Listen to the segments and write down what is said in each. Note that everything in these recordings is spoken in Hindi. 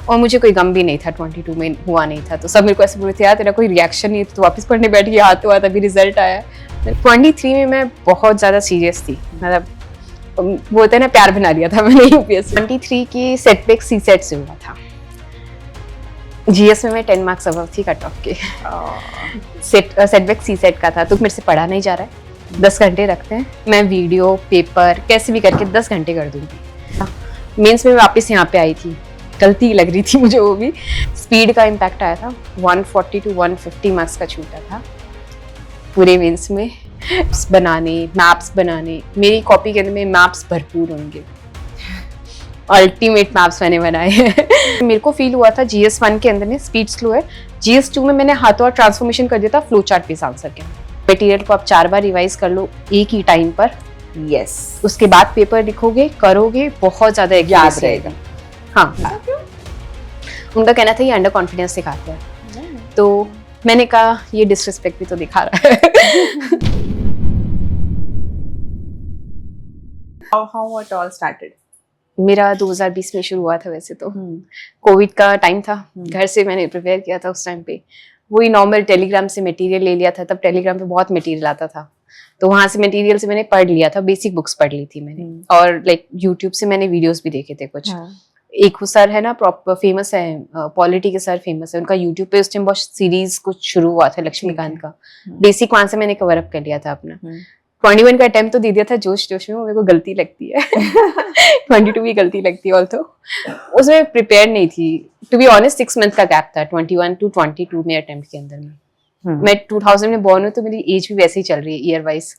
और मुझे कोई गम भी नहीं था, 22 में हुआ नहीं था। तो सब मेरे को ऐसे बोल रहे थे यार तेरा कोई रिएक्शन नहीं है तो वापस पढ़ने बैठ गई, हाथ तो हाथ अभी रिजल्ट आया। 23 में मैं बहुत ज़्यादा सीरियस थी, मतलब वो होता है ना, प्यार बना लिया था मैंने यूपीएससी। 23 की सेटबैक सी सेट से हुआ था। जीएस में मैं 10 मार्क्स अबव थी कट ऑफ के। सेटबैक सी सेट का था, तो मेरे से पढ़ा नहीं जा रहा है। 10 घंटे रखते हैं, मैं वीडियो पेपर कैसे भी करके 10 घंटे कर दूंगी। मेंस में वापस यहाँ पे आई थी, गलती लग रही थी मुझे वो भी। स्पीड का इम्पैक्ट आया था, 140 to 150 मार्क्स का छूटा था पूरे मेंस में। बनाने, मैप्स बनाने, मेरी कॉपी के अंदर में मैप्स भरपूर होंगे, अल्टीमेट मैप्स मैंने बनाए हैं। मेरे को फील हुआ था GS1 के अंदर में स्पीड स्लो है, GS2 में मैंने हाथों हाथ ट्रांसफॉर्मेशन कर दिया था फ्लो चार्ट बेस्ड आंसर के। मटेरियल को आप 4 बार रिवाइज कर लो एक ही टाइम पर, यस, उसके बाद पेपर लिखोगे करोगे, बहुत ज्यादा याद रहेगा। हाँ, उनका कहना था ये अंडर कॉन्फिडेंस दिखाता है, तो मैंने कहा ये डिसरिस्पेक्ट भी तो दिखा रहा है। how it all started? मेरा 2020 में शुरू हुआ था वैसे तो। कोविड का टाइम था, घर से मैंने प्रिपेयर किया था उस टाइम पे। वही नॉर्मल टेलीग्राम से मटेरियल ले लिया था, तब टेलीग्राम पे बहुत मटेरियल आता था, तो वहां से मटेरियल से मैंने पढ़ लिया था, बेसिक बुक्स पढ़ ली थी मैंने। और लाइक यूट्यूब से मैंने वीडियोस भी देखे थे कुछ। एक वो सर है ना, प्रॉपर फेमस है, पॉलिटी के सर फेमस है, उनका यूट्यूब पे उस टाइम बहुत सीरीज कुछ शुरू हुआ था, लक्ष्मीकांत का। बेसिक वहां से मैंने कवर अप कर लिया था अपना। 21 का अटेम्प्ट तो दे दिया था जोश जोश में, वो मेरे को गलती लगती है। 22 भी गलती लगती है, ऑल्सो उसमें प्रिपेयर नहीं थी टू बी ऑनेस्ट। 6 मंथ का गैप था 21 to 22 में अटेम्प्ट के अंदर में। मैं 2000 में बॉर्न हूँ, तो मेरी एज भी वैसे ही चल रही है ईयर वाइज।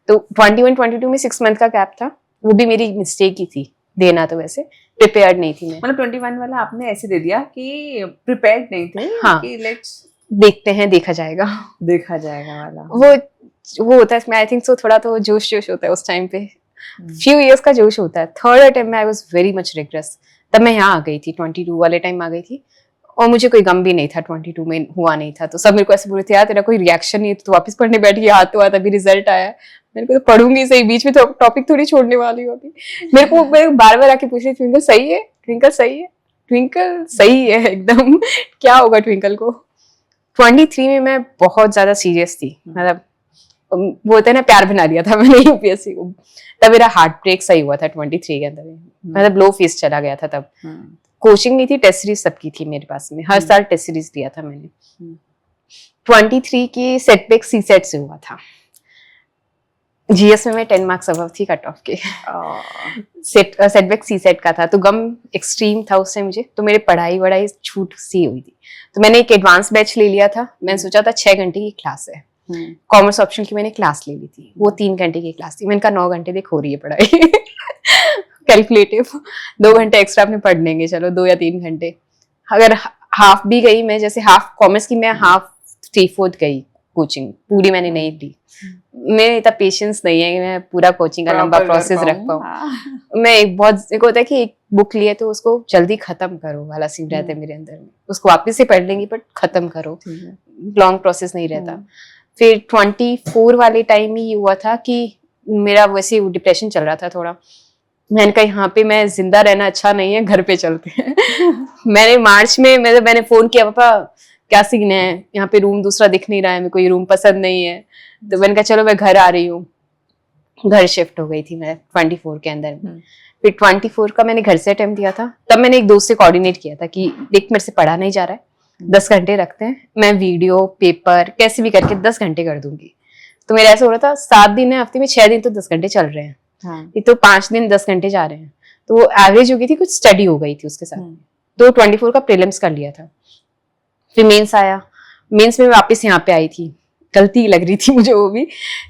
तो 21-22 में 6 मंथ का गैप था, वो भी मेरी मिस्टेक ही थी देना, तो वैसे प्रिपेयर्ड नहीं थी मैं। मतलब 21 वाला आपने ऐसे दे दिया कि प्रिपेयर्ड नहीं थे। हाँ, कि लेट्स देखते हैं देखा जाएगा, देखा जाएगा वाला। वो होता है इसमें, आई थिंक सो थोड़ा तो जोश जोश होता है उस टाइम पे, फ्यू इयर्स का जोश होता है। थर्ड अटेम्प्ट में I was very much regress, तब मैं यहाँ आ गई थी, 22 वाले टाइम आ गई थी, और मुझे कोई गम भी नहीं था, 22 में हुआ नहीं था। तो सब मेरे को ऐसे बोल रहे थे यार तेरा कोई रिएक्शन नहीं है तो वापस पढ़ने बैठ गई, हाथ तो हाथ अभी रिजल्ट आया। मेरे को तो पढ़ूंगी सही, बीच में तो टॉपिक थोड़ी छोड़ने वाली हूँ अभी। मेरे को बार बार आके पूछ रही, ट्विंकल सही है, ट्विंकल सही है, ट्विंकल सही है एकदम। क्या होगा ट्विंकल को। 23 में मैं बहुत ज्यादा सीरियस थी, मतलब वो होता है ना, प्यार बना लिया था मैंने यूपीएससी को। तब मेरा हार्ट ब्रेक सही हुआ था 23 के अंदर, मतलब लो फेस चला गया था तब। कोचिंग नहीं थी, टेस्ट सीरीज सबकी थी मेरे पास में, हर साल टेस्ट सीरीज दिया था मैंने। 23 की सेटबैक सी सेट से हुआ था। जीएस में मैं 10 मार्क्स अबव थी कट ऑफ के। सेटबैक सी सेट का था, तो गम एक्सट्रीम था उससे मुझे, तो मेरे पढ़ाई वढ़ाई छूट सी हुई थी। तो मैंने एक एडवांस बैच ले लिया था, मैंने सोचा था 6 घंटे की क्लास है, कॉमर्स ऑप्शन की मैंने क्लास ले ली थी, वो 3 घंटे की क्लास थी। मैंने कहा 9 घंटे देख हो रही है पढ़ाई। कैलकुलेटिव 2 घंटे एक्स्ट्रा अपने पढ़ लेंगे, चलो 2 या 3 घंटे। अगर हाफ भी गई मैं, जैसे हाफ कॉमर्स की मैं हाफ 3/4 गई कोचिंग, पूरी मैंने नहीं ली। मेरे इतना पेशेंस नहीं है कि मैं पूरा कोचिंग का लंबा प्रोसेस रख पाऊँ। मैं एक बहुत एक होता है कि एक बुक लिए तो उसको जल्दी खत्म करो वाला सीन रहता है मेरे अंदर में, उसको वापस से पढ़ लेंगी बट खत्म करो, लॉन्ग प्रोसेस नहीं रहता। फिर 24 वाले टाइम ही हुआ था कि मेरा वैसे डिप्रेशन चल रहा था थोड़ा। मैंने कहा यहाँ पे मैं जिंदा रहना अच्छा नहीं है, घर पे चलते हैं। मैंने मार्च में मैंने फोन किया, पापा क्या सीन है, यहाँ पे रूम दूसरा दिख नहीं रहा है, मेरे को ये रूम पसंद नहीं है। तो मैंने कहा चलो मैं घर आ रही हूँ, घर शिफ्ट हो गई थी मैं 24 के अंदर। फिर 24 का मैंने घर से अटेम्प्ट दिया था, तब मैंने एक दोस्त से कोऑर्डिनेट किया था कि देख मेरे से पढ़ा नहीं जा रहा है, 10 घंटे रखते हैं, मैं वीडियो पेपर कैसे भी करके 10 घंटे कर दूंगी। तो मेरा ऐसा हो रहा था 7 दिन है हफ्ते में, 6 दिन तो 10 घंटे चल रहे हैं, ये तो 5 दिन 10 घंटे जा रहे हैं, तो वो एवरेज हो गई थी, कुछ स्टडी हो गई थी उसके साथ। तो 24 का प्रीलिम्स कर लिया था। फिर मेंस आया, मेंस में वापस यहाँ पे आई थी, गलती लग रही थी मुझे वो भी,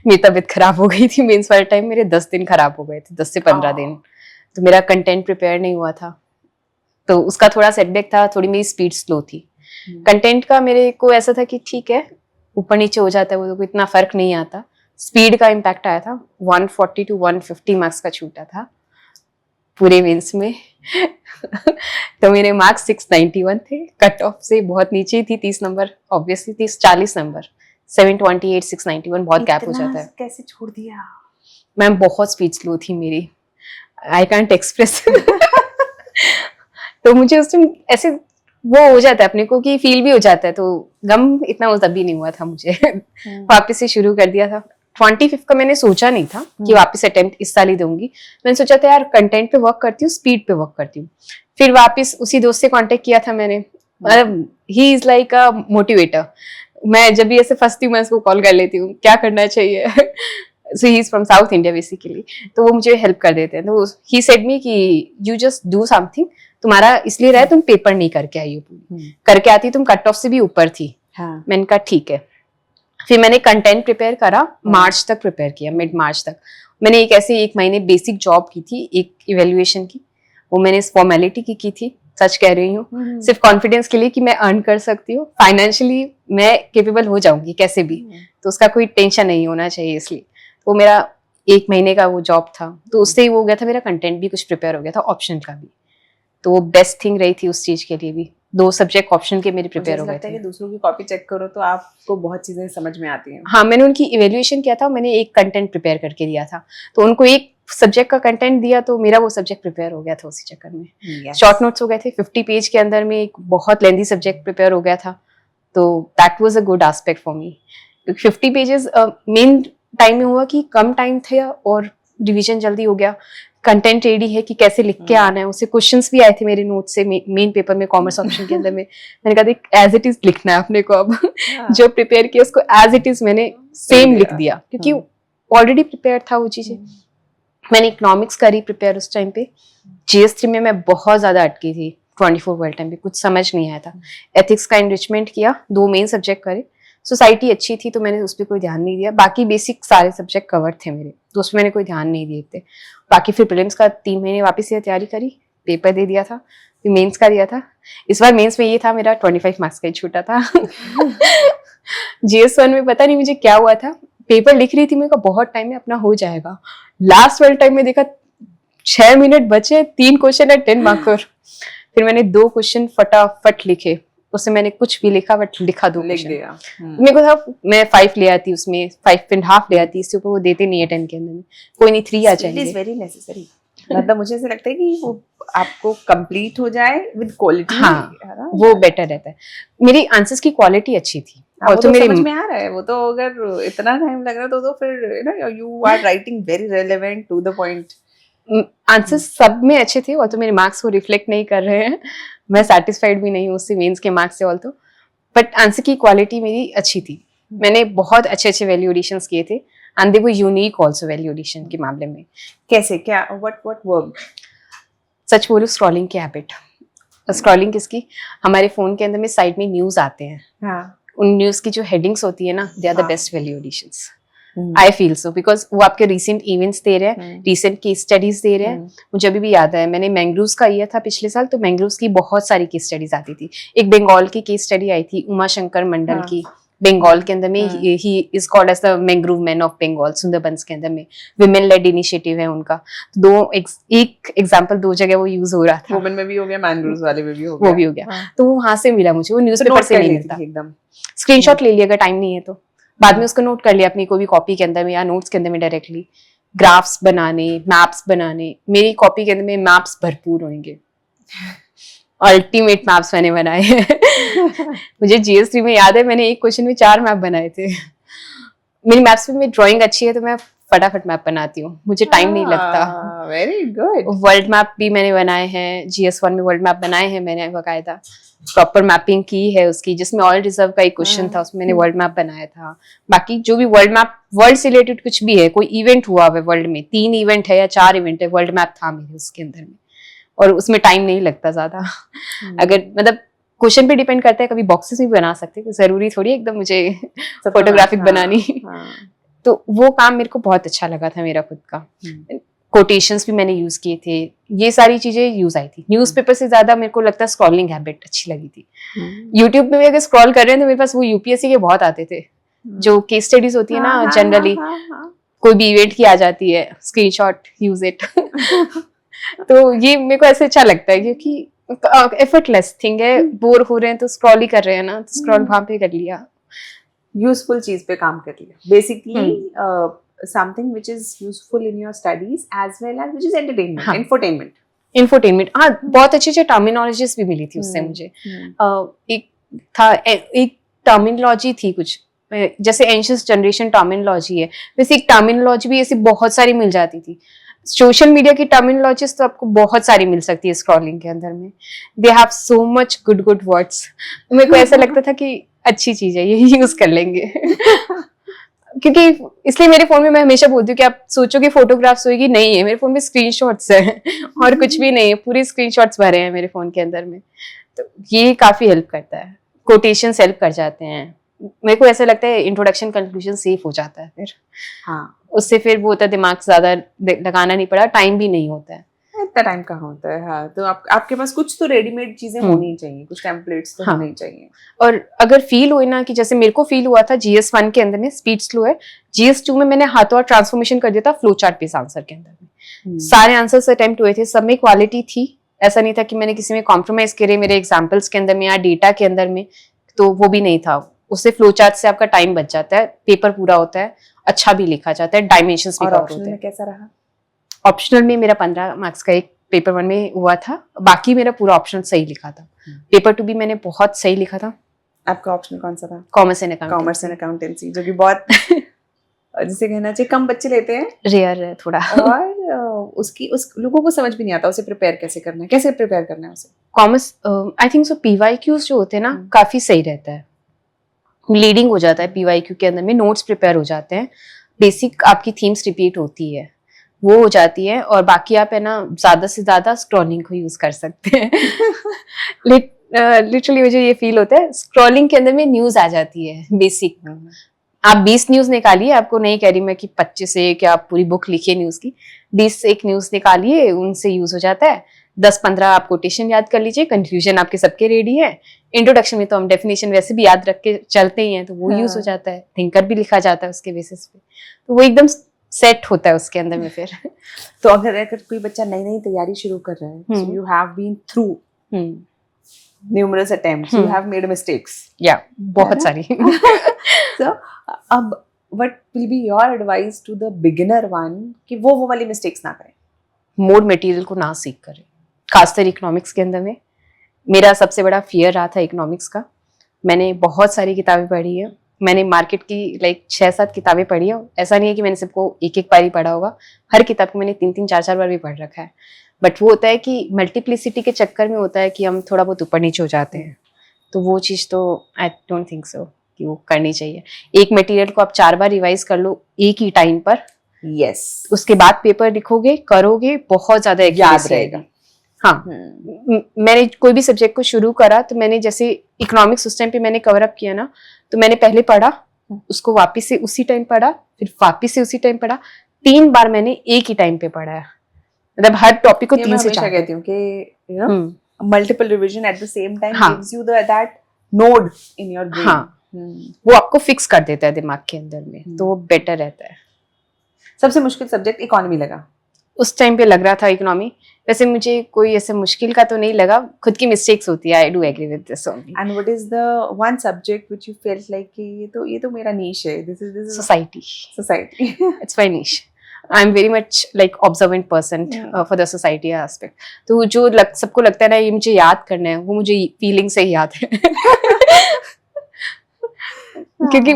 मेरी तबीयत खराब हो गई थी मेंस वाले टाइम, मेरे 10 दिन खराब हो गए थे, 10 से 15 दिन। तो मेरा कंटेंट प्रिपेयर नहीं हुआ था, तो उसका थोड़ा सेटबैक था, थोड़ी मेरी स्पीड स्लो थी। कंटेंट का मेरे को ऐसा था कि ठीक है ऊपर नीचे हो जाता है, वो तो इतना फर्क नहीं आता। स्पीड का इम्पैक्ट आया था, 140 to 150 मार्क्स का छूटा था पूरे मेंस में। तो मेरे मार्क्स 691 थे, कट ऑफ से बहुत नीचे थी, 30 नंबर ऑब्वियसली, 40 नंबर, 728 691 बहुत गैप हो जाता है। कैसे छोड़ दिया मैम बहुत स्पीड स्लो थी मेरी, आई कांट एक्सप्रेस। तो मुझे उस टाइम ऐसे वो हो जाता है अपने को कि फील भी हो जाता है, तो गम इतना वो तभी नहीं हुआ था मुझे। वापस से शुरू कर दिया था। 25 का मैंने सोचा नहीं था कि वापस अटेम्प्ट इस साल ही दूंगी। मैंने सोचा था यार कंटेंट पे वर्क करती हूँ, स्पीड पे वर्क करती हूँ। फिर वापस उसी दोस्त से कांटेक्ट किया था मैंने, मतलब he is like a motivator. मैं जब भी ऐसे फंसती हूँ मैं उसको कॉल कर लेती हूँ क्या करना चाहिए। So he is from south India basically, तो वो मुझे हेल्प कर देते हैं। तो ही सेड मी कि यू जस्ट डू समथिंग, तुम्हारा इसलिए रहा तुम पेपर नहीं करके आई हो पूरी, करके आती तुम कट ऑफ से भी ऊपर थी। हाँ. मैंने कहा ठीक है। फिर मैंने कंटेंट प्रिपेयर करा, मार्च तक प्रिपेयर किया, मिड मार्च तक। मैंने एक ऐसे 1 महीने बेसिक जॉब की थी, एक इवेल्युएशन की, वो मैंने इस फॉर्मेलिटी की थी, सच कह रही हूँ, सिर्फ कॉन्फिडेंस के लिए कि मैं अर्न कर सकती हूँ, फाइनेंशियली मैं केपेबल हो जाऊंगी कैसे भी, तो उसका कोई टेंशन नहीं होना चाहिए, इसलिए वो मेरा 1 महीने का वो जॉब था। तो उससे ही वो हो गया था, मेरा कंटेंट भी कुछ प्रिपेयर हो गया था, ऑप्शन का भी। तो वो बेस्ट थिंग रही थी उस चीज के लिए भी। 2 सब्जेक्ट ऑप्शन के मेरे प्रिपेयर हो गए थे। दूसरों की कॉपी चेक करो तो आपको बहुत चीजें समझ में आती हैं। हाँ, मैंने उनकी इवेल्युएशन किया था, मैंने एक कंटेंट प्रिपेयर करके दिया था, तो उनको एक सब्जेक्ट का कंटेंट दिया तो मेरा वो सब्जेक्ट प्रिपेयर हो गया था उसी चक्कर में। शॉर्ट नोट्स हो गए थे 50 पेज के अंदर में, एक बहुत लेंथी सब्जेक्ट प्रिपेयर हो गया था, तो that was a good aspect for me. 50 pages main time में हुआ कि कम टाइम था और रिवीजन जल्दी हो गया। कंटेंट रेडी है कि कैसे लिख के आना है, उससे क्वेश्चंस भी आए थे मेरे नोट से मेन पेपर में, कॉमर्स ऑप्शन के अंदर में। मैंने कहा देख एज इट इज लिखना है अपने को, अब जो प्रिपेयर किया उसको एज इट इज मैंने सेम लिख दिया, क्योंकि ऑलरेडी प्रिपेयर था वो चीजें। मैंने इकोनॉमिक्स करी प्रिपेयर उस टाइम पे। GS3 में मैं बहुत ज्यादा अटकी थी, 24 वर्ल्ड टाइम पे कुछ समझ नहीं आया था। एथिक्स का एनरिचमेंट किया, 2 मेन सब्जेक्ट करे। सोसाइटी अच्छी थी तो मैंने उस पर कोई ध्यान नहीं दिया, बाकी बेसिक सारे सब्जेक्ट कवर थे मेरे, तो उसमें मैंने कोई ध्यान नहीं दिए थे। बाकी फिर प्रीलिम्स का 3 महीने वापस से तैयारी करी, पेपर दे दिया था, फिर मेंस का दिया था। इस बार मेंस में ये था मेरा 25 मार्क्स का ही छूटा था। GS1 में पता नहीं मुझे क्या हुआ था, पेपर लिख रही थी, मेरे को बहुत टाइम में अपना हो जाएगा, लास्ट वाले टाइम में देखा 6 मिनट बचे, 3 क्वेश्चन है 10 मार्कर। फिर मैंने 2 क्वेश्चन फटाफट लिखे, उससे मैंने कुछ भी लिखा बट लिखा 2 लिख क्वेश्चन। दिया। मेरे को था मैं 5 ले आती उसमें, 5.5 ले आती, इससे ऊपर वो देते नहीं है 10 के अंदर में, कोई नहीं 3 आ जाएंगे। It is very necessary. मतलब मुझे ऐसा लगता है कि वो आपको कंप्लीट हो जाए विद क्वालिटी। हाँ, वो बेटर रहता है। मेरी आंसर्स की क्वालिटी अच्छी थी, और तो मेरे समझ में आ रहा है। वो तो अगर इतना टाइम लग रहा है तो फिर you are writing very relevant to the point. Answers सब में अच्छे थे, और तो मेरे मार्क्स को रिफ्लेक्ट नहीं कर रहे हैं, मैं सेटिस्फाइड भी नहीं हूँ उससे, मेंस के मार्क्स से ऑल तो, बट आंसर की क्वालिटी मेरी अच्छी थी। मैंने बहुत अच्छे अच्छे वैल्यू एडिशंस किए थे, and they were unique also value addition के मामले में। कैसे, क्या, व्हाट वर्क? सच बोलूं, स्क्रॉलिंग की हैबिट। स्क्रॉलिंग किसकी, हमारे फोन के अंदर में साइड में न्यूज आते हैं, हाँ. उन न्यूज की जो हेडिंग्स होती है ना, they are the best value additions. I feel so, because वो आपके रिसेंट इवेंट्स दे रहे हैं, रिसेंट केस स्टडीज दे रहे हैं। मुझे अभी भी याद है, मैंने मैंग्रोव्स का ईयर था पिछले साल, तो मैंग्रोव्स की बहुत सारी केस स्टडीज आती थी। एक बंगाल की केस स्टडी आई थी, उमा शंकर मंडल की, बंगाल के अंदर में, he is called as the mangrove man of Bengal, Sundarbans के अंदर में, विमेन लेड इनिशिएटिव है उनका। एक एग्जांपल 2 जगह वो यूज हो रहा था, वुमेन में भी हो गया, मैंग्रोव्स वाले में भी हो गया, वो भी हो गया। तो वो वहां से मिला मुझे, वो न्यूज़पेपर से नहीं मिलता। एकदम स्क्रीनशॉट ले लिया अगर टाइम नहीं है तो, बाद में उसको नोट कर लिया अपनी कोई भी कॉपी के अंदर में या नोट्स के अंदर में डायरेक्टली। ग्राफ्स बनाने, मैप्स बनाने, मेरी कॉपी के अंदर में मैप्स भरपूर होंगे, अल्टीमेट मैप्स मैंने बनाए हैं। मुझे GS3 में याद है, मैंने एक क्वेश्चन में 4 मैप बनाए थे। मेरी मैप्स में ड्राइंग अच्छी है तो मैं फटाफट मैप बनाती हूँ, मुझे टाइम नहीं लगता। Very good. वर्ल्ड मैप भी मैंने बनाए हैं, GS1 में वर्ल्ड मैप बनाए हैं मैंने, बकायदा प्रॉपर मैपिंग की है उसकी, जिसमें ऑयल रिजर्व का एक क्वेश्चन था, उसमें मैंने वर्ल्ड मैप बनाया था। बाकी जो भी वर्ल्ड मैप, वर्ल्ड से रिलेटेड कुछ भी है, कोई इवेंट हुआ है वर्ल्ड में, 3 इवेंट है या 4 इवेंट है, वर्ल्ड मैप था मेरे उसके अंदर में, और उसमें टाइम नहीं लगता ज्यादा। अगर मतलब क्वेश्चन पे डिपेंड करता है, कभी बॉक्सेस भी बना सकते हैं, जरूरी थोड़ी एकदम मुझे फोटोग्राफिक बनानी। तो वो काम मेरे को बहुत अच्छा लगा था मेरा खुद का। कोटेशंस भी मैंने यूज किए थे, ये सारी चीजें यूज आई थी। न्यूज़पेपर से ज्यादा मेरे को लगता है स्क्रॉलिंग हैबिट अच्छी लगी थी। यूट्यूब में भी अगर स्क्रॉल कर रहे हैं तो मेरे पास वो UPSC के बहुत आते थे, जो केस स्टडीज होती है ना, जनरली कोई भी इवेंट की आ जाती है, स्क्रीनशॉट यूज इट। तो ये मेरे को ऐसे अच्छा लगता है, क्योंकि एफर्टलेस थिंग है, बोर हो रहे हैं तो स्क्रॉल ही कर रहे हैं ना, तो स्क्रॉल वहां पे कर लिया, यूजफुल चीज पे काम कर लिया basically. Something which is useful in your studies as well as which is entertainment, infotainment. Infotainment, हाँ बहुत अच्छी अच्छी टर्मिनोलॉजीज भी मिली थी उससे मुझे। एक था एक टर्मिनोलॉजी थी कुछ जैसे एंशियस जनरेशन टर्मिनोलॉजी है, वैसे एक टर्मिनोलॉजी भी ऐसी बहुत सारी मिल जाती थी। सोशल मीडिया की टर्मिनोलॉजीज तो आपको बहुत सारी मिल सकती है स्क्रॉलिंग के अंदर में, they have so much good good words. मेरे को ऐसा लगता था कि अच्छी चीज है, ये यूज कर लेंगे क्योंकि इसलिए मेरे फोन में मैं हमेशा बोलती हूँ कि आप सोचो कि फोटोग्राफ्स होगी, नहीं है मेरे फोन में स्क्रीनशॉट्स है और कुछ भी नहीं है, पूरे स्क्रीनशॉट्स भरे हैं मेरे फोन के अंदर में। तो ये काफी हेल्प करता है, कोटेशंस हेल्प कर जाते हैं। मेरे को ऐसा लगता है इंट्रोडक्शन कंक्लूजन सेफ हो जाता है फिर, हाँ उससे फिर वो होता है दिमाग ज्यादा लगाना नहीं पड़ा, टाइम भी नहीं होता है। इतना टाइम कहाँ होता है। हाँ तो आपके पास कुछ तो रेडीमेड चीजें होनी चाहिए, कुछ टेम्पलेट्स तो होने चाहिए। और अगर फील हुए ना कि जैसे मेरे को फील हुआ था GS1 के अंदर में स्पीड स्लो है, GS2 में मैंने हाथों हाथ ट्रांसफॉर्मेशन कर दिया था फ्लो चार्ट बेस्ड आंसर के अंदर में। सारे आंसर्स अटेम्प्ट हुए थे, सब में क्वालिटी थी, ऐसा नहीं था कि मैंने किसी में कॉम्प्रोमाइज करे मेरे एग्जाम्पल्स के अंदर में या डेटा के अंदर में, तो वो भी नहीं था। उससे फ्लो चार्ट से आपका टाइम बच जाता है, पेपर पूरा होता है, अच्छा भी लिखा जाता है, डायमेंशंस भी कवर होते हैं। कैसा रहा? ऑप्शनल में मेरा 15 मार्क्स का एक पेपर 1 में हुआ था, बाकी मेरा पूरा ऑप्शनल सही लिखा था। पेपर 2 भी मैंने बहुत सही लिखा था। आपका ऑप्शनल कौन सा था? Commerce and accountancy. Commerce and accountancy, जो कि बहुत जिसे कहना चाहिए कम बच्चे लेते हैं, रेयर है थोड़ा और उस लोगों को समझ भी नहीं आता उसे प्रिपेयर कैसे करना है, कैसे प्रिपेयर करना है उसे। Commerce I think so PYQs जो होते हैं ना काफी सही रहता है, लीडिंग हो जाता है PYQ के अंदर में, नोट्स प्रिपेयर हो जाते हैं, बेसिक आपकी थीम्स रिपीट होती है, वो हो जाती है, और बाकी आप है ना ज्यादा से ज्यादा स्क्रॉलिंग को यूज कर सकते हैं लिटरली मुझे ये फील होता है स्क्रॉलिंग के अंदर में न्यूज आ जाती है बेसिक। आप 20 न्यूज निकालिए, आपको नहीं कह रही मैं कि 25 से क्या आप पूरी बुक लिखिए न्यूज की, 20 से एक न्यूज निकालिए, उनसे यूज हो जाता है। 10-15 आप कोटेशन याद कर लीजिए, कंफ्यूजन आपके सबके रेडी है। इंट्रोडक्शन में तो हम डेफिनेशन वैसे भी याद रख के चलते ही हैं, तो वो यूज हो जाता है, थिंकर भी लिखा जाता है उसके बेसिस पे, तो वो एकदम सेट होता है उसके अंदर में फिर तो अगर कोई बच्चा नई नई तैयारी शुरू कर रहा है, so you have been through numerous attempts, you have made mistakes, yeah बहुत सारी so अब what will be your advice to the beginner one कि वो वाली mistakes ना करें? मोड मटेरियल को ना सीख करें, खासकर इकोनॉमिक्स के अंदर में। मेरा सबसे बड़ा फियर रहा था इकोनॉमिक्स का। मैंने बहुत सारी किताबें पढ़ी है, मैंने मार्केट की 6-7 किताबें पढ़ी है, ऐसा नहीं है कि मैंने सबको एक एक बार ही पढ़ा होगा, हर किताब को मैंने 3-3 4-4 बार भी पढ़ रखा है। बट वो होता है कि मल्टीप्लिसिटी के चक्कर में होता है कि हम थोड़ा बहुत ऊपर नीचे हो जाते हैं, तो वो चीज़ तो आई डोंट थिंक सो कि वो करनी चाहिए। एक मटेरियल को आप 4 बार रिवाइज कर लो एक ही टाइम पर, यस, उसके बाद पेपर लिखोगे करोगे, बहुत ज्यादा याद रहेगा। हाँ, मैंने कोई भी सब्जेक्ट को शुरू करा तो मैंने जैसे इकोनॉमिक्स उस टाइम पे मैंने कवर अप किया ना, तो मैंने पहले पढ़ा, उसको वापस से उसी टाइम पढ़ा, फिर वापस से उसी टाइम पढ़ा, 3 बार मैंने एक ही टाइम पे पढ़ा है, मतलब हर टॉपिक को 3 से 4 कहती हूँ कि you know multiple revision at the same time gives you that node in your brain. हाँ, वो आपको फिक्स कर देता है दिमाग के अंदर में, तो वो बेटर रहता है। सबसे मुश्किल सब्जेक्ट इकोनॉमी लगा उस टाइम पे, लग रहा था इकोनॉमी। वैसे मुझे कोई ऐसे मुश्किल का तो नहीं लगा, खुद की मिस्टेक्स होती है, I do agree with this only. And what is the one subject which you felt like कि ये तो मेरा नीश है, this is society it's my niche. I am very much like observant person for the society aspect. तो जो सबको लगता है ना ये मुझे याद करना है, वो मुझे फीलिंग से ही याद है क्योंकि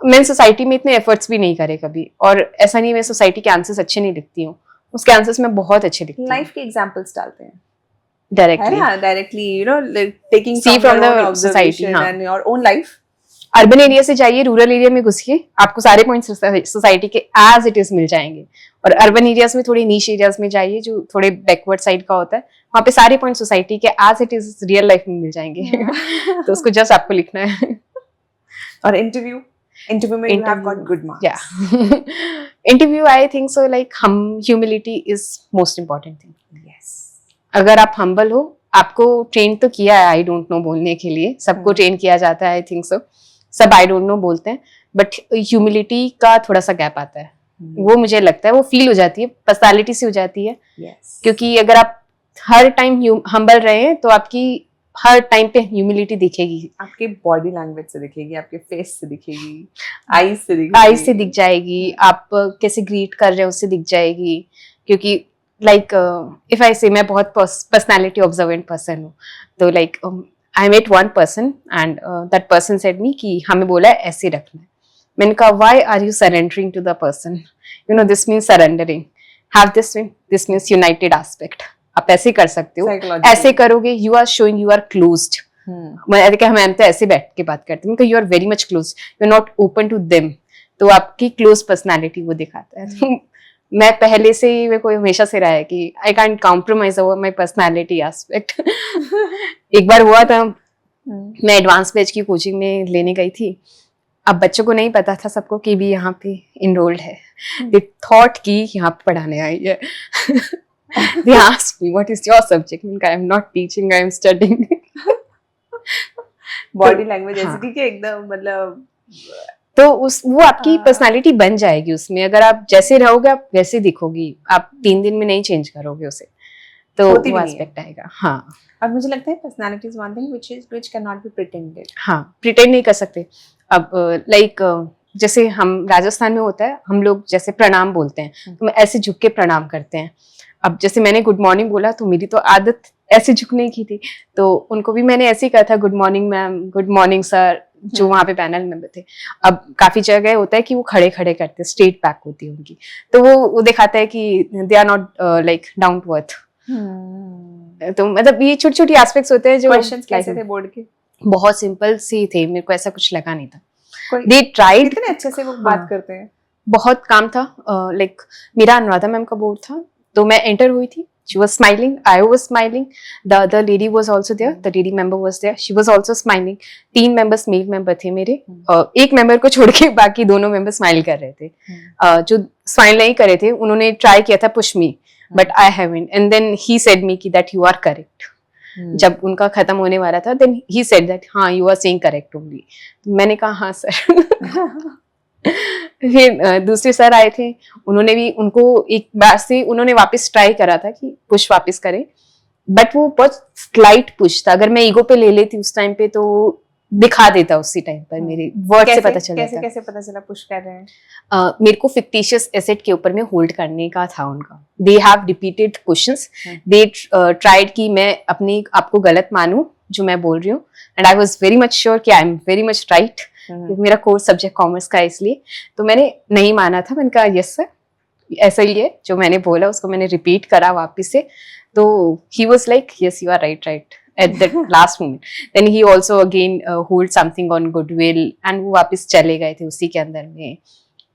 मैंने सोसाइटी में इतने एफर्ट्स भी नहीं करे कभी, और ऐसा नहीं मैं सोसाइटी के आंसर्स अच्छे नहीं लिखती हूँ, उसके आंसर्स मैं बहुत अच्छे लिखती हूँ। लाइफ के एग्जांपल्स डालते हैं directly you know taking from the society and your own life. Urban area से जाइए, रूरल एरिया में घुसिए, आपको सारे पॉइंट्स सोसाइटी के एज इट इज मिल जाएंगे, और अर्बन एरियाज में थोड़े नीश एरियाज में जाइए जो थोड़े बैकवर्ड साइड का होता है, वहाँ पे सारे पॉइंट सोसाइटी के as it is real life में मिल जाएंगे तो उसको जस्ट आपको लिखना है। और इंटरव्यू में you have got good marks. Yeah. Interview, I think so, like humility is most important thing. Yes. अगर आप humble हो, आपको ट्रेन तो किया है आई डोंट नो बोलने के लिए, सबको ट्रेन किया जाता है, आई थिंक सो, सब आई डोंट नो बोलते हैं, बट ह्यूमिलिटी का थोड़ा सा गैप आता है, वो मुझे लगता है वो फील हो जाती है, पर्सनालिटी से हो जाती है। Yes. क्योंकि अगर आप हर टाइम हम्बल रहे तो आपकी हर टाइम पे ह्यूमिलिटी दिखेगी, आपके बॉडी लैंग्वेज से दिखेगी, आपके फेस से दिखेगी, आईज से दिख जाएगी, आप कैसे ग्रीट कर रहे हैं उससे दिख जाएगी, क्योंकि लाइक इफ आई से मैं बहुत पर्सनालिटी ऑब्जर्वेंट पर्सन हूँ, तो like I met one person and that person said me कि हमें बोला है ऐसे रखना है. मैंने कहा why are you surrendering to the person, you know this means surrendering, have this means united aspect. आप ऐसे कर सकते हो, ऐसे करोगे you are showing you are closed. मैंने कहा मैम तो ऐसे बैठ के बात करते हैं, you are very much close, you are not open to them. तो आपकी क्लोज पर्सनालिटी वो दिखाता है. तो मैं पहले से ही मेरे को हमेशा से रहा है कि I can't compromise over my personality aspect. एक बार हुआ था, मैं एडवांस बैच की कोचिंग में लेने गई थी. अब बच्चों को नहीं पता था सबको कि भी यहाँ पे इनरोल्ड है. दे थॉट कि यहाँ पे पढ़ाने आई है. They asked me what is your subject? I am not teaching, I am studying. Body language ऐसी थी कि एकदम मतलब तो वो आपकी पर्सनालिटी बन जाएगी उसमें. अगर आप जैसे रहोगे आप वैसे दिखोगी, आप 3 दिन में नहीं चेंज करोगे उसे, तो वो एस्पेक्ट आएगा. हाँ, और मुझे लगता है personality is one thing which can not be pretended. हाँ, प्रिटेंड नहीं कर सकते. अब लाइक जैसे हम राजस्थान में होता है, हम लोग जैसे प्रणाम बोलते हैं तो ऐसे झुक के प्रणाम करते हैं. अब जैसे मैंने गुड मॉर्निंग बोला तो मेरी तो आदत ऐसे झुकने की थी, तो उनको भी मैंने ऐसे ही कहा था, good morning ma'am, good morning sir, जो वहाँ पे पैनल मेंबर थे. अब काफी जगह होता है कि वो खड़े खड़े करते हैं, स्ट्रेट बैक होती है उनकी, तो वो दिखाता है कि they are not like down to earth. तो मतलब ये छोटी छोटी एस्पेक्ट्स होते हैं जो. क्वेश्चंस कैसे थे बोर्ड के? बहुत सिंपल सी थे, मेरे को ऐसा कुछ लगा नहीं था. दे ट्राइड, कितने अच्छे से वो बात करते हैं. बहुत काम था. लाइक मेरा अनुराधा मैम का बोर्ड था, तो मैं एंटर हुई थी. She was smiling, I was smiling, the other lady was also there, the lady member was there, she was also smiling. 3 members male member थे मेरे. एक मेंबर को छोड़ के बाकी दोनों मेंबर स्माइल कर रहे थे. जो स्माइल नहीं कर रहे थे उन्होंने ट्राई किया था push me, but I haven't. And then he said me कि दैट यू आर करेक्ट. जब उनका खत्म होने वाला था, देन ही सेड दैट हाँ you are saying correct only. मैंने कहा हाँ सर. फिर दूसरे सर आए थे, उन्होंने भी उनको एक बार से उन्होंने वापस ट्राई करा था कि पुश वापस करें, बट वो बहुत स्लाइट पुश था. अगर मैं ईगो पे ले लेती उस टाइम पे तो दिखा देता उसी टाइम पर, मेरे वर्ड से पता चल जाता. कैसे पता चला पुश कर रहे हैं? मेरे को फिक्टिशियस एसेट के ऊपर में होल्ड करने का था उनका. They have repeated questions, they tried कि मैं अपनी आपको गलत मानूं जो मैं बोल रही हूँ, and I was very much sure कि I am very much right. मेरा कोर्स सब्जेक्ट कॉमर्स का है इसलिए, तो मैंने नहीं माना था. मैंने कहा यस सर ऐसा ही है, जो मैंने बोला उसको मैंने रिपीट करा वापस से. तो he was like yes you are right at that last moment. Then he also again hold something on goodwill, and वो वापस चले गए थे उसी के अंदर में.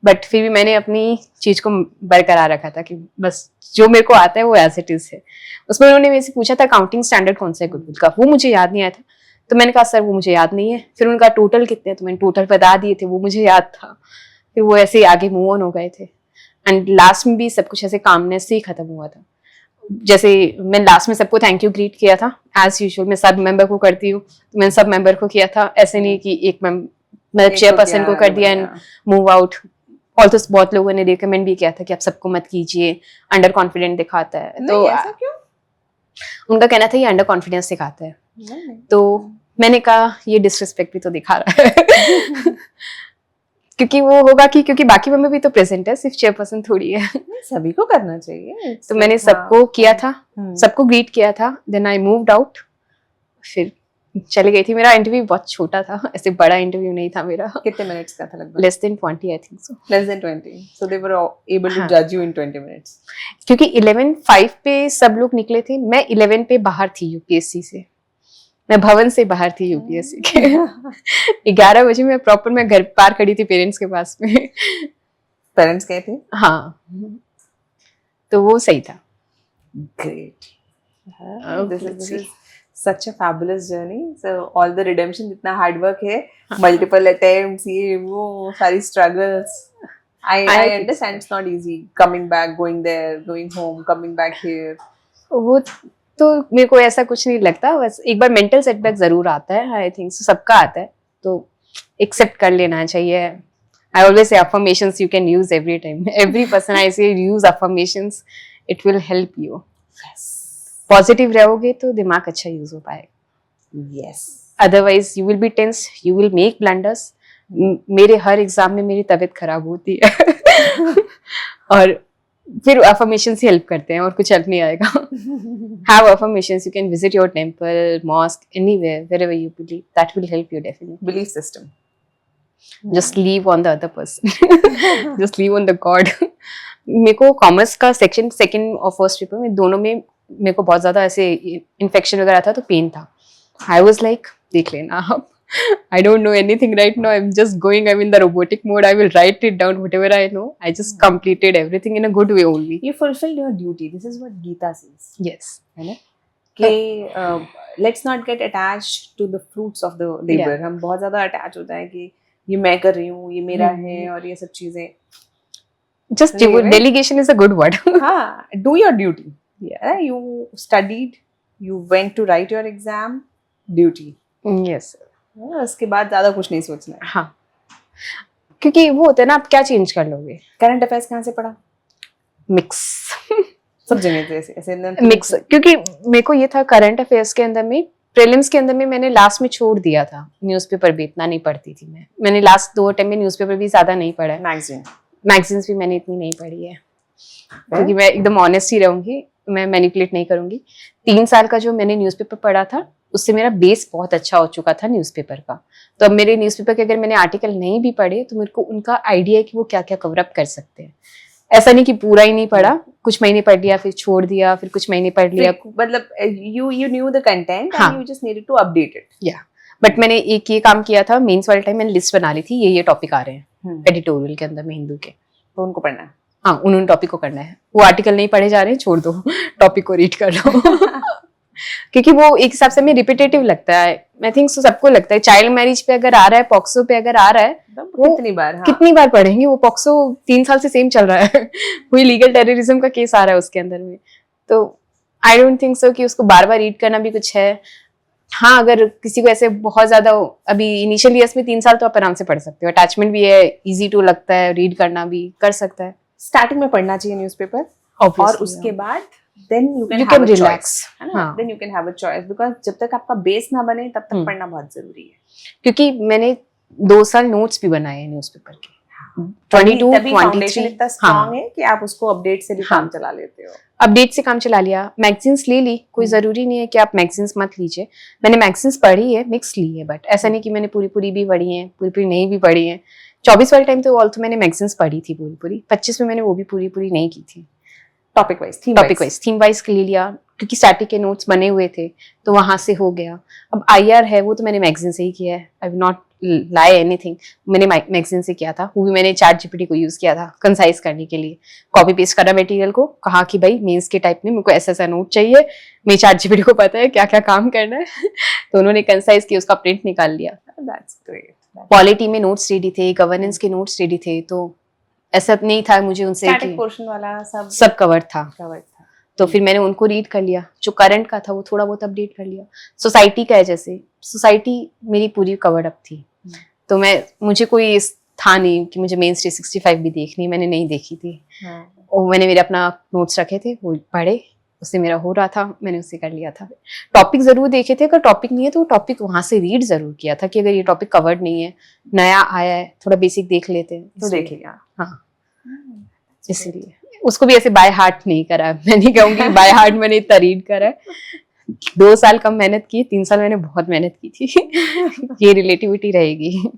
बट फिर भी मैंने अपनी चीज को बरकरार रखा था कि बस जो मेरे को आता है वो एज इट इज है. उसमें उन्होंने मेरे से पूछा था काउंटिंग स्टैंडर्ड कौन सा है गुडविल का, वो मुझे याद नहीं आया था. तो मैंने कहा सर वो मुझे याद नहीं है. फिर उनका टोटल कितने, तो मैंने टोटल बता दिए थे, वो मुझे याद था. फिर वो ऐसे आगे मूव ऑन हो गए थे, एंड लास्ट में भी सब कुछ ऐसे कामनेस से ही खत्म हुआ था. जैसे मैं लास्ट में सबको थैंक यू ग्रीट किया था एज यूजुअल, मैं सब मेंबर को करती हूँ, तो मैंने सब मेंबर को किया था. ऐसे नहीं कि एक मतलब चेयरपर्सन को कर दिया एंड मूव आउट. ऑल्सो बहुत लोगों ने रिकमेंड भी किया था कि आप सबको मत कीजिए, अंडर कॉन्फिडेंट दिखाता है. तो ऐसा क्यों? उनका कहना था ये अंडर कॉन्फिडेंस दिखाता है. तो मैंने कहा ये डिसरिस्पेक्ट भी तो दिखा रहा है. क्योंकि वो होगा कि क्योंकि बाकी मेंबर भी तो प्रेजेंट है, सिर्फ चेयरपर्सन थोड़ी है. सभी को करना चाहिए. तो मैंने सबको किया था, सबको ग्रीट किया था. देन आई मूव्ड आउट, फिर चली गई थी. मेरा इंटरव्यू बहुत छोटा था, ऐसे बड़ा इंटरव्यू नहीं था मेरा. कितने मिनट्स का था लगभग? Less than 20 I think so. Less than 20. So they were able to जज यू इन 20 मिनट्स. क्योंकि 11:05 पे सब लोग निकले थे, मैं 11 पे बाहर थी यूपीएससी से. मैं भवन से बाहर थी यूपीएससी के. 11 बजे मैं प्रॉपर मैं घर पार खड़ी थी पेरेंट्स के पास में. पेरेंट्स गए थे? हाँ, तो वो सही था. Great. This is such a fabulous journey. So all the redemption, जितना hard work है, multiple attempts, ये वो सारी struggles. I understand it's not easy coming back, going there, going home, coming back here. वो तो मेरे को ऐसा कुछ नहीं लगता. बस एक बार मेंटल सेटबैक जरूर आता है, आई थिंक सबका आता है, तो एक्सेप्ट कर लेना चाहिए. I always say affirmations you can use every time. Every person I say use affirmations, it will help you. Yes. Positive रहोगे तो दिमाग अच्छा यूज हो पाएगा. Yes. Otherwise you will be tense, you will make blunders. मेरे हर एग्जाम में मेरी तबीयत खराब होती है और फिर अफर्मेशंस ही हेल्प करते हैं और कुछ हेल्प नहीं आएगा. Have affirmations. You can visit your temple, mosque, anywhere, wherever you believe. That will help you definitely. Belief system. Just leave on the other person. Just leave on the God. मेरे को कॉमर्स का सेकंड और फर्स्ट पेपर में दोनों में मेरे को बहुत ज्यादा ऐसे इन्फेक्शन वगैरह था तो पेन था. आई वाज लाइक देख लेना आप. I don't know anything right now. I'm just going. I'm in the robotic mode. I will write it down, whatever I know. I just completed everything in a good way only. You fulfilled your duty. This is what Gita says. Yes. है ना कि let's not get attached to the fruits of the labor. हम बहुत ज़्यादा attach होता है कि ये मैं कर रही हूँ, ये मेरा है और ये सब चीज़ें. Just delegation is a good word. हाँ, do your duty. Yeah, you studied, you went to write your exam, duty. Yes. उसके बाद ज़्यादा कुछ नहीं सोचना है. हाँ. क्योंकि वो होता है ना, आप क्या चेंज कर लोगे. करंट अफेयर्स कहाँ से पढ़ा? मिक्स. सब जगह से ऐसे मिक्स. क्योंकि मेरे को ये था करंट अफेयर्स के अंदर में, प्रीलिम्स के अंदर में मैंने लास्ट में छोड़ दिया था. न्यूज़पेपर भी इतना नहीं पढ़ती थी मैंने लास्ट 2 टाइम में न्यूज़पेपर भी ज्यादा नहीं पढ़ा है. मैगजीन्स भी मैंने इतनी नहीं पढ़ी है. क्योंकि मैं एकदम ऑनेस्ट ही रहूंगी, मैं मैनिपुलेट नहीं करूंगी. 3 साल का जो मैंने न्यूज़पेपर पढ़ा था उससे मेरा बेस बहुत अच्छा हो चुका था न्यूज़पेपर का. तो अब मेरे न्यूज़पेपर के अगर मैंने आर्टिकल नहीं भी पढ़े तो मेरे को उनका आइडिया है कि वो क्या क्या कवर अप कर सकते हैं. ऐसा नहीं कि पूरा ही नहीं पढ़ा, कुछ महीने पढ़ लिया फिर छोड़ दिया, फिर कुछ महीने पढ़ लिया. मतलब you knew the content and you just needed to update it. Yeah. But मैंने एक ये काम किया था, मेंस वाले टाइम मैंने लिस्ट बना ली थी, ये टॉपिक आ रहे हैं एडिटोरियल के अंदर में हिंदू के, तो उनको पढ़ना है. हाँ, उन्होंने टॉपिक को करना है. वो आर्टिकल नहीं पढ़े जा रहे हैं, छोड़ दो, टॉपिक को रीड कर लो. क्योंकि वो एक हिसाब से हमें रिपीटेटिव लगता है. आई थिंक सबको लगता है. चाइल्ड मैरिज पे अगर आ रहा है, पॉक्सो पे अगर आ रहा है, वो कितनी बार पढ़ेंगे. वो पॉक्सो 3 साल से सेम चल रहा है. कोई लीगल टेररिज्म का केस आ रहा है उसके अंदर में. तो आई डोंट थिंक सो कि उसको बार बार रीड करना भी कुछ है. हाँ, अगर किसी को ऐसे बहुत ज्यादा अभी इनिशियल ईयर्स में 3 साल तो आप आराम से पढ़ सकते हो. अटैचमेंट भी है, इजी टू लगता है, रीड करना भी कर सकता है. स्टार्टिंग में पढ़ना चाहिए न्यूज़पेपर और उसके बाद then you can relax. Then you can have a choice because जब तक आपका बेस ना बने तब तक पढ़ना बहुत जरूरी है. क्योंकि मैंने 2 साल नोट्स भी बनाए हैं न्यूज़पेपर के. 22, 23 इतना स्ट्रांग है कि आप उसको अपडेट से भी काम चला लेते हो. अपडेट से काम चला लिया. मैगजीन्स ले ली, कोई जरूरी नहीं है कि आप मैगजीन्स मत लीजिए. मैंने मैगजीन्स पढ़ी है, मिक्स ली है, बट ऐसा नहीं कि मैंने पूरी भी पढ़ी है, पूरी नहीं भी पढ़ी है. 24 वाले टाइम तो ऑल्सो मैंने मैगजीन्स पढ़ी थी पूरी. 25 में मैंने वो भी पूरी नहीं की थी. टॉपिक वाइज थीम वाइज ले लिया क्योंकि स्टैटिक के नोट्स बने हुए थे तो वहां से हो गया. अब IR है वो तो मैंने मैगजीन से ही किया है. I will not lie anything. मैंने मैगजीन से किया था. वो भी मैंने ChatGPT को यूज किया था कंसाइज करने के लिए. कॉपी पेस्ट करा मटेरियल को, कहा कि भाई मेंस के टाइप में मेरे को ऐसा नोट चाहिए. मैं ChatGPT को पता है क्या क्या काम करना है. तो उन्होंने कंसाइज किया, उसका प्रिंट निकाल लिया. That's great. पॉलिटी में नोट्स रेडी थे, गवर्नेंस के नोट्स रेडी थे. तो ऐसा नहीं था मुझे उनसे स्टैटिक पोर्शन वाला सब कवर था. तो फिर मैंने उनको रीड कर लिया. जो करंट का था वो थोड़ा बहुत अपडेट कर लिया. सोसाइटी का है, जैसे सोसाइटी मेरी पूरी कवर्ड अप थी. तो मुझे कोई था नहीं कि मुझे मेंस 365 भी देखनी, मैंने नहीं देखी थी. और मैंने मेरे अपना नोट्स रखे थे, वो पढ़े, उससे मेरा हो रहा था, मैंने उससे कर लिया था. टॉपिक जरूर देखे थे. अगर टॉपिक नहीं है तो टॉपिक वहां से रीड जरूर किया था कि अगर ये टॉपिक कवर्ड नहीं है, नया आया है, थोड़ा बेसिक देख लेते हैं तो देख लिया. हाँ, इसलिए उसको भी ऐसे बाय हार्ट नहीं करा. मैं नहीं कहूंगी बाय हार्ट मैंने इतना रीड करा है. 2 साल कम मेहनत की, 3 साल मैंने बहुत मेहनत की थी. ये रिलेटिविटी रहेगी.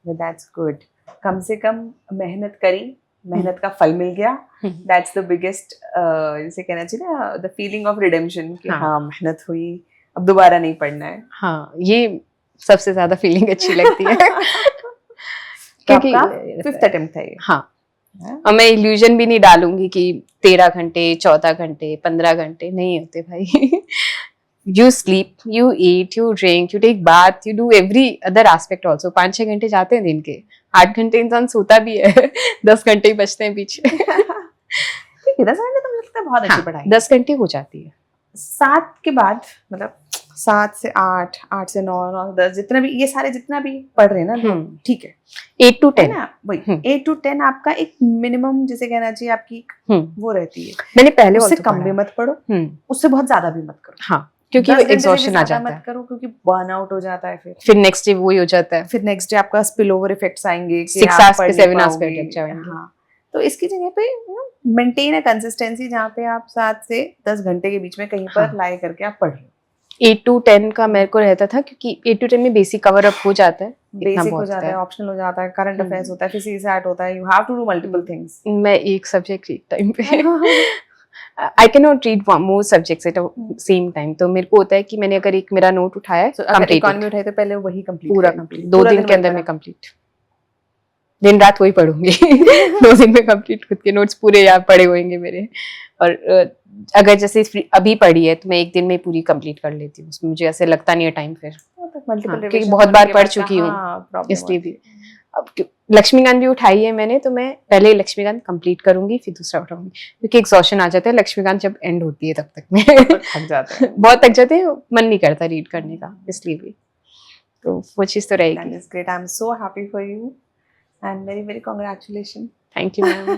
That's good. कम से कम मेहनत करी, मेहनत का फल मिल गया. दैट्स द बिगेस्ट, जैसे कहना चाहिए ना, द फीलिंग ऑफ रिडेम्पशन कि हाँ मेहनत हुई, अब दोबारा नहीं पढ़ना है. हाँ, ये सबसे ज्यादा फीलिंग अच्छी लगती है. क्योंकि 5th अटेम्प्ट था ये. हाँ, और मैं इल्यूजन भी नहीं डालूंगी कि 13 घंटे, 14 घंटे, 15 घंटे नहीं होते भाई. You sleep, you eat, you drink, you take bath, you do every other aspect also. 5-6 घंटे जाते हैं दिन के, 8 घंटे इंसान सोता भी है. 10 घंटे ही बचते हैं पीछे. 10 घंटे तो मुझे लगता है बहुत अच्छी पढ़ाई. 10 घंटे हो जाती है. 7 के बाद मतलब 7 से 8, 8 से 9, 9 से 10, जितना भी ये सारे जितना भी पढ़ रहे हैं ना, ठीक है. 8 to 10 ना, वही 8 to 10 आपका एक मिनिमम जिसे कहना चाहिए आपकी वो रहती है. मैंने पहले उससे कम भी मत पढ़ो, उससे बहुत ज्यादा भी मत करो. हाँ, क्योंकि एग्जॉशन आ जाता है. मत करो क्योंकि बर्नआउट हो जाता है. फिर नेक्स्ट डे वही हो जाता है. फिर नेक्स्ट डे आपका स्पिल ओवर इफेक्ट्स आएंगे कि 6 hours पे 7 hours पे अटक जाएंगे. हाँ, तो इसकी जगह पे मेंटेन है कंसिस्टेंसी, जहाँ पे आप 7 से 10 घंटे के बीच में कहीं पर हाँ। लाई करके आप पढ़ रहे हो। 8 to 10 का मेरे को रहता था, क्योंकि 8 to 10 में बेसिक कवर अप हो जाता है, इतना बेसिक हो बहुत जाता है, ऑप्शनल हो जाता है, करंट अफेयर्स होता है, फिर सीसैट होता है, you have to do multiple things. मैं एक सब्जेक्ट एक टाइम पे I can not read more subjects at same time. तो मेरे को होता है कि मैंने अगर एक मेरा नोट उठाया है, अगर कंप्लीट इकोनॉमी उठाई तो पहले वही कंप्लीट पूरा कंप्लीट 2 दिन के अंदर में कंप्लीट, दिन रात वही पढ़ूंगी 2 दिन में कंप्लीट, खुद के नोट्स पूरे याद पड़े होंगे मेरे। और अगर जैसे अभी पढ़ी है तो मैं एक दिन में पूरी कंप्लीट कर लेती हूँ, उसमें मुझे ऐसे लगता नहीं है टाइम फिर, क्योंकि बहुत बार पढ़ चुकी हूँ इसलिए भी। अब लक्ष्मीकांत भी उठाई है मैंने, तो मैं पहले लक्ष्मीकांत कंप्लीट करूंगी फिर दूसरा उठाऊंगी, क्योंकि एग्जॉशन आ जाता है लक्ष्मीकांत जब एंड होती है तब तक मैं थक जाता है। बहुत थक जाते हैं, मन नहीं करता रीड करने का, इसलिए भी। तो वो चीज़ तो रहेगी। That is great. I'm so happy for you and very, very congratulations. Thank you ma'am.